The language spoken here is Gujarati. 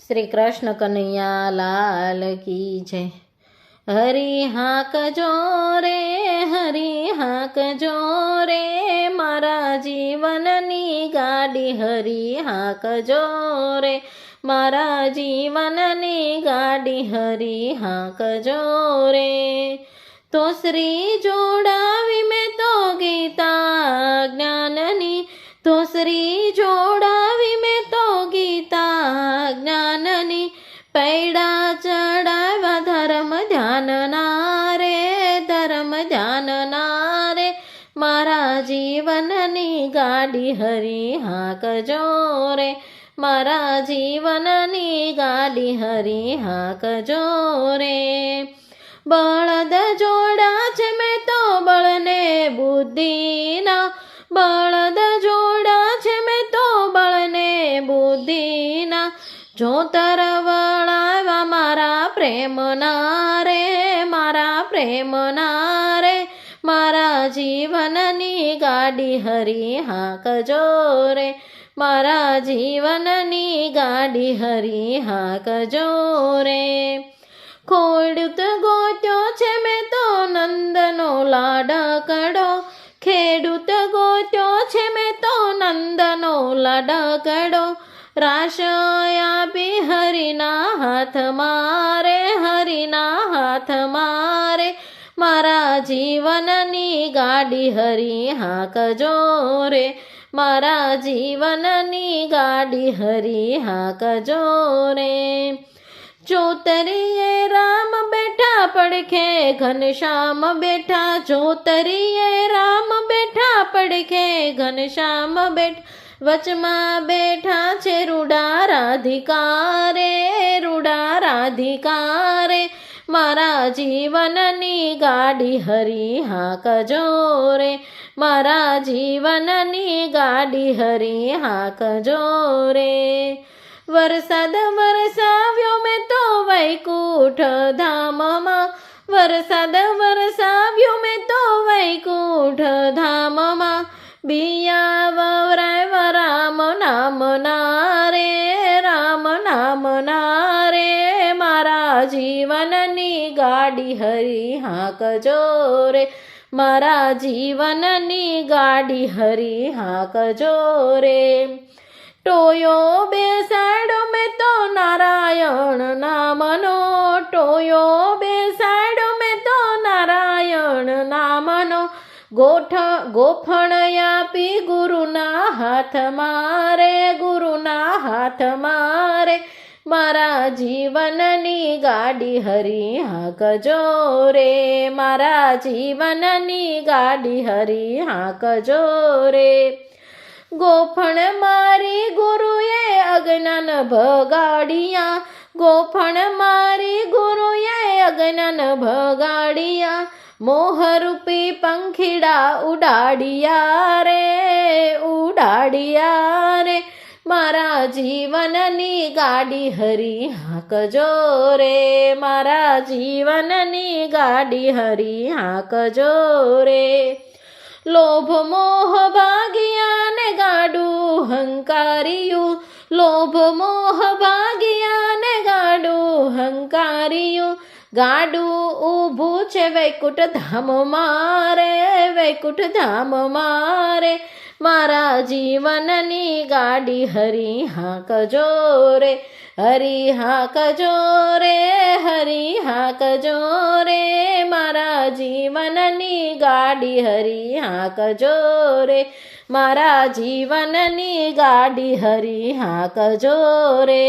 શ્રી કૃષ્ણ કનૈયા લાલ કી જય। હરી હાંકજો રે, હરી હાંકજો રે, મારા જીવનની ગાડી હરી હાંકજો રે, મારા જીવનની ગાડી હરી હાંકજો રે। તો શ્રી જોડાવી મેં તો ગીતા જ્ઞાનની, તો શ્રી જોડાવી મેં તો ગીતા જ્ઞાનની, પૈડા ચડાવ્યા ધર્મ ધ્યાનના રે, ધર્મ ધ્યાનના રે, મારા જીવનની ગાડી હરી હાંકજો રે, મારા જીવનની ગાડી હરી હાંકજો રે। બળદ જોડા છે મેં તો બળને બુદ્ધિના, બળદ જોડા છે મેં તો બળને બુદ્ધિના, જોતર વળાવ્યા મારા પ્રેમના રે, મારા પ્રેમના રે, મારા જીવનની ગાડી હરી હાંકજો રે, મારા જીવનની ગાડી હરી હાંકજો રે। ખેડૂત ગોત્યો છે મેં તો નંદનો લાડકડો, ખેડૂત ગોત્યો છે મેં તો નંદનો લાડકડો, રાશ આપી હરિના હાથ મારે, હરિના હાથ મારે, મારા જીવનની ગાડી હરી હાંકજો રે, મારા જીવનની ગાડી હરી હાંકજો રે। જોતરીએ રામ બેઠા પડખે ઘનશ્યામ બેઠા, જોતરીએ રામ બેઠા પડખે ઘનશ્યામ બેઠા, વચમાં બેઠા છે રૂડા રાધિકા રે, રૂડા રાધિકા રે, મારા જીવનની ગાડી હરી હાંકજો રે, મારા જીવનની ગાડી હરી હાંકજો રે। વરસાદ વરસાવ્યો મેં તો વૈકુંઠ ધામમાં, વરસાદ વરસાવ્યો મેં તો વૈકુંઠ ધામમાં, બિયા વવરાવ્યા રામ નામના રે, રામ નામના રે, મારા જીવનની ગાડી હરી હાંકજો રે, મારા જીવનની ગાડી હરી હાંકજો રે। ટોયો બેસાડ્યો મેં તો નારાયણ નામનો, ટોયો બેસાડ્યો મેં તો નારાયણ નામનો, ગોફણ આપી ગુરુના હાથ મારે, ગુરુના હાથ મારે, મારા જીવનની ગાડી હરી હાંકજો રે, મારા જીવનની ગાડી હરી હાંકજો રે। ગોફણ મારી ગુરુએ અજ્ઞાન ભગાડિયા, ગોફણ મારી ગુરુએ અજ્ઞાન ભગાડિયા, મોહરૂપી પંખીડા ઉડાડિયા રે, ઉડાડિયા રે, મારા જીવનની ગાડી હરી હાંકજો રે, મારા જીવનની ગાડી હરી હાંકજો રે। લોભ મોહ ભાગ્યા ને ગાડું હંકાર્યું, લોભ મોહ ભાગ્યા ને ગાડું હંકાર્યું, ગાડું ઊભું છે વૈકુંઠ ધામ મારે, વૈકુંઠ ધામ મારે, મારા જીવનની ગાડી હરી હાંકજો રે, હરી હાંકજો રે, હરી હાંકજો રે, મારા જીવનની ગાડી હરી હાંકજો રે, મારા જીવનની ગાડી હરી હાંકજો રે।